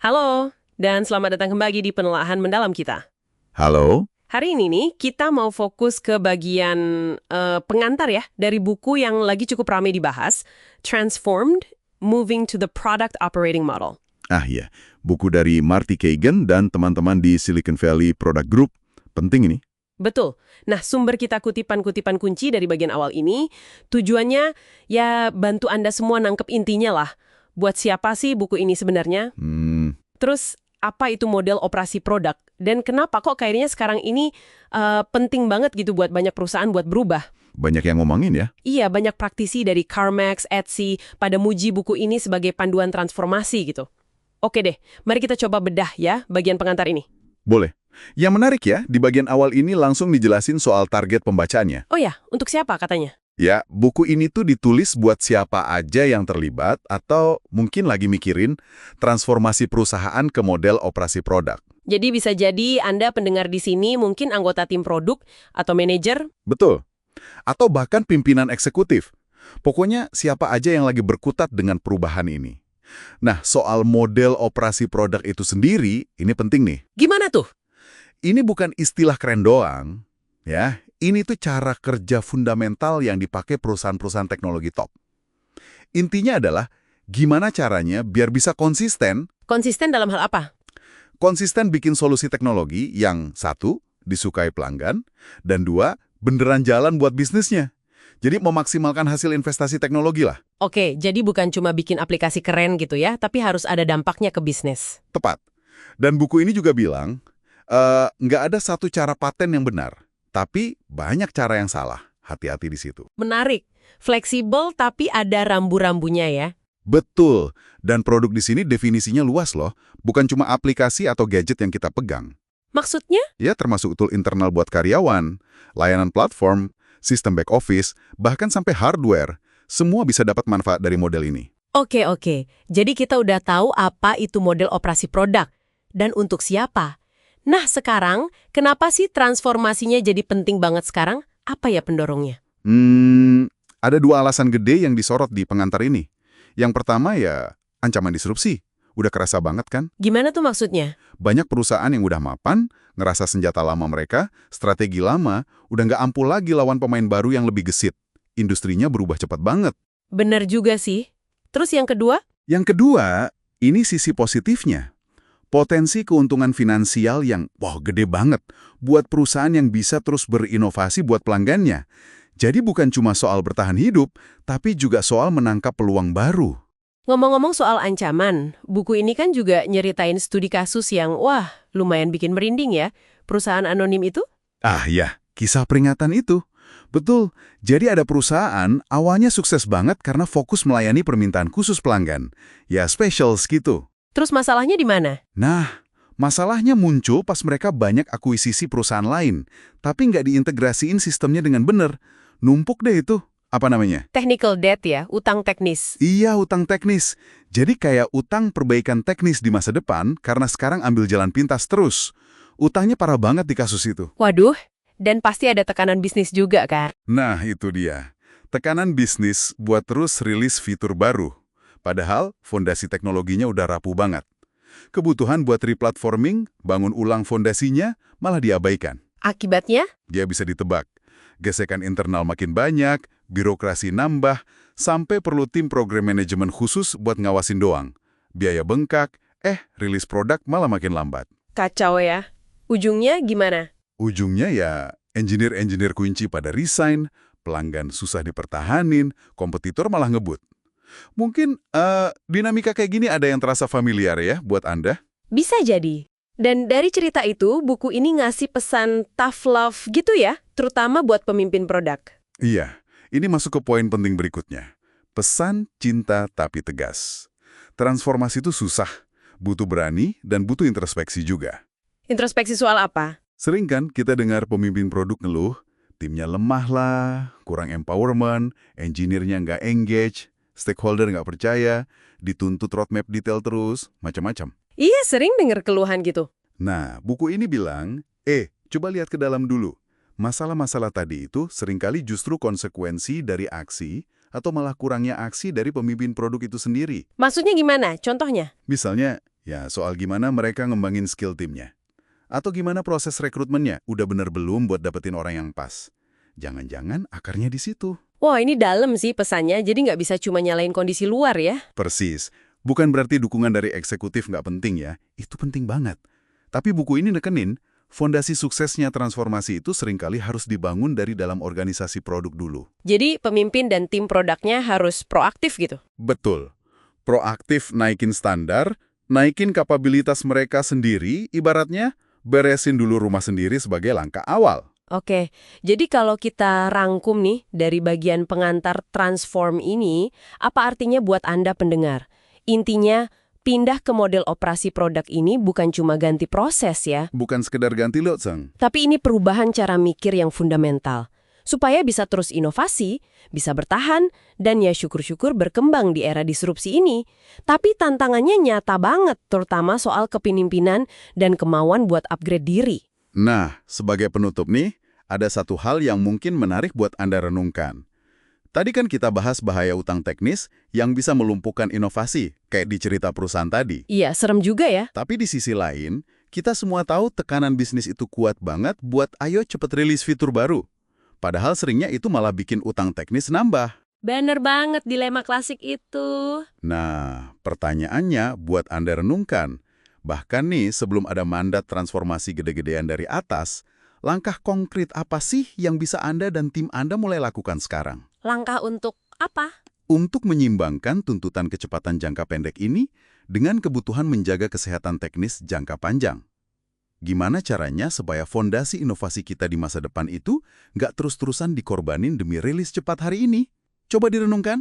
Halo, dan selamat datang kembali di penelaahan mendalam kita. Halo? Hari ini nih, kita mau fokus ke bagian pengantar ya, dari buku yang lagi cukup ramai dibahas, Transformed, Moving to the Product Operating Model. Ah iya, buku dari Marty Kagan dan teman-teman di Silicon Valley Product Group. Penting ini. Betul. Nah, sumber kita kutipan-kutipan kunci dari bagian awal ini, tujuannya ya bantu Anda semua nangkep intinya lah. Buat siapa sih buku ini sebenarnya? Terus, apa itu model operasi produk? Dan kenapa kok kayaknya sekarang ini penting banget gitu buat banyak perusahaan buat berubah? Banyak yang ngomongin ya. Iya, banyak praktisi dari CarMax, Etsy, pada muji buku ini sebagai panduan transformasi gitu. Oke deh, mari kita coba bedah ya bagian pengantar ini. Boleh. Yang menarik ya, di bagian awal ini langsung dijelasin soal target pembacaannya. Oh ya, untuk siapa katanya? Ya, buku ini tuh ditulis buat siapa aja yang terlibat atau mungkin lagi mikirin transformasi perusahaan ke model operasi produk. Jadi bisa jadi Anda pendengar di sini mungkin anggota tim produk atau manajer. Betul. Atau bahkan pimpinan eksekutif. Pokoknya siapa aja yang lagi berkutat dengan perubahan ini. Nah, soal model operasi produk itu sendiri, ini penting nih. Gimana tuh? Ini bukan istilah keren doang, ya. Ini tuh cara kerja fundamental yang dipakai perusahaan-perusahaan teknologi top. Intinya adalah, gimana caranya biar bisa konsisten, Konsisten dalam hal apa? konsisten bikin solusi teknologi yang satu, disukai pelanggan, dan dua, beneran jalan buat bisnisnya. Jadi memaksimalkan hasil investasi teknologi lah. Oke, jadi bukan cuma bikin aplikasi keren gitu ya, tapi harus ada dampaknya ke bisnis. Tepat. Dan buku ini juga bilang, nggak ada satu cara paten yang benar, tapi banyak cara yang salah. Hati-hati di situ. Menarik. Fleksibel tapi ada rambu-rambunya ya. Betul. Dan produk di sini definisinya luas loh. Bukan cuma aplikasi atau gadget yang kita pegang. Maksudnya? Ya, termasuk tool internal buat karyawan, layanan platform, sistem back office, bahkan sampai hardware. Semua bisa dapat manfaat dari model ini. Oke. Jadi kita udah tahu apa itu model operasi produk. Dan untuk siapa? Nah sekarang, kenapa sih transformasinya jadi penting banget sekarang? Apa ya pendorongnya? Ada dua alasan gede yang disorot di pengantar ini. Yang pertama ya, ancaman disrupsi. Udah kerasa banget kan? Gimana tuh maksudnya? Banyak perusahaan yang udah mapan, ngerasa senjata lama mereka, strategi lama, udah nggak ampuh lagi lawan pemain baru yang lebih gesit. Industrinya berubah cepat banget. Bener juga sih. Terus yang kedua? Yang kedua, ini sisi positifnya. Potensi keuntungan finansial yang, gede banget buat perusahaan yang bisa terus berinovasi buat pelanggannya. Jadi bukan cuma soal bertahan hidup, tapi juga soal menangkap peluang baru. Ngomong-ngomong soal ancaman, buku ini kan juga nyeritain studi kasus yang, lumayan bikin merinding ya. Perusahaan anonim itu? Ah ya, kisah peringatan itu. Betul, jadi ada perusahaan awalnya sukses banget karena fokus melayani permintaan khusus pelanggan. Ya, specials gitu. Terus masalahnya di mana? Nah, masalahnya muncul pas mereka banyak akuisisi perusahaan lain, tapi nggak diintegrasiin sistemnya dengan benar. Numpuk deh itu. Apa namanya? Technical debt ya, utang teknis. Iya, utang teknis. Jadi kayak utang perbaikan teknis di masa depan karena sekarang ambil jalan pintas terus. Utangnya parah banget di kasus itu. Waduh, dan pasti ada tekanan bisnis juga kan? Nah, itu dia. Tekanan bisnis buat terus rilis fitur baru. Padahal fondasi teknologinya udah rapuh banget. Kebutuhan buat replatforming, bangun ulang fondasinya, malah diabaikan. Akibatnya? Dia bisa ditebak. Gesekan internal makin banyak, birokrasi nambah, sampai perlu tim program manajemen khusus buat ngawasin doang. Biaya bengkak, rilis produk malah makin lambat. Kacau ya. Ujungnya gimana? Ujungnya ya, engineer-engineer kunci pada resign, pelanggan susah dipertahanin, kompetitor malah ngebut. Mungkin dinamika kayak gini ada yang terasa familiar ya buat Anda? Bisa jadi. Dan dari cerita itu, buku ini ngasih pesan tough love gitu ya, terutama buat pemimpin produk. Iya, ini masuk ke poin penting berikutnya. Pesan cinta tapi tegas. Transformasi itu susah, butuh berani dan butuh introspeksi juga. Introspeksi soal apa? Sering kan kita dengar pemimpin produk ngeluh, timnya lemah lah, kurang empowerment, engineer-nya nggak engage, stakeholder nggak percaya, dituntut roadmap detail terus, macam-macam. Iya, sering dengar keluhan gitu. Nah, buku ini bilang, coba lihat ke dalam dulu. Masalah-masalah tadi itu seringkali justru konsekuensi dari aksi atau malah kurangnya aksi dari pemimpin produk itu sendiri. Maksudnya gimana? Contohnya? Misalnya, ya soal gimana mereka ngembangin skill timnya. Atau gimana proses rekrutmennya, udah bener belum buat dapetin orang yang pas. Jangan-jangan akarnya di situ. Wah, ini dalam sih pesannya, jadi nggak bisa cuma nyalain kondisi luar ya. Persis. Bukan berarti dukungan dari eksekutif nggak penting ya, itu penting banget. Tapi buku ini nekenin, fondasi suksesnya transformasi itu seringkali harus dibangun dari dalam organisasi produk dulu. Jadi pemimpin dan tim produknya harus proaktif gitu? Betul. Proaktif naikin standar, naikin kapabilitas mereka sendiri, ibaratnya beresin dulu rumah sendiri sebagai langkah awal. Oke, jadi kalau kita rangkum nih dari bagian pengantar transform ini, apa artinya buat Anda pendengar? Intinya, pindah ke model operasi produk ini bukan cuma ganti proses ya, Bukan sekedar ganti lot, Sang. tapi ini perubahan cara mikir yang fundamental. Supaya bisa terus inovasi, bisa bertahan, dan ya syukur-syukur berkembang di era disrupsi ini. Tapi tantangannya nyata banget, terutama soal kepemimpinan dan kemauan buat upgrade diri. Nah, sebagai penutup nih, ada satu hal yang mungkin menarik buat Anda renungkan. Tadi kan kita bahas bahaya utang teknis yang bisa melumpuhkan inovasi, kayak di cerita perusahaan tadi. Iya, serem juga ya. Tapi di sisi lain, kita semua tahu tekanan bisnis itu kuat banget buat ayo cepet rilis fitur baru. Padahal seringnya itu malah bikin utang teknis nambah. Bener banget dilema klasik itu. Nah, pertanyaannya buat Anda renungkan. Bahkan nih, sebelum ada mandat transformasi gede-gedean dari atas, langkah konkret apa sih yang bisa Anda dan tim Anda mulai lakukan sekarang? Langkah untuk apa? Untuk menyimbangkan tuntutan kecepatan jangka pendek ini dengan kebutuhan menjaga kesehatan teknis jangka panjang. Gimana caranya supaya fondasi inovasi kita di masa depan itu nggak terus-terusan dikorbanin demi rilis cepat hari ini? Coba direnungkan.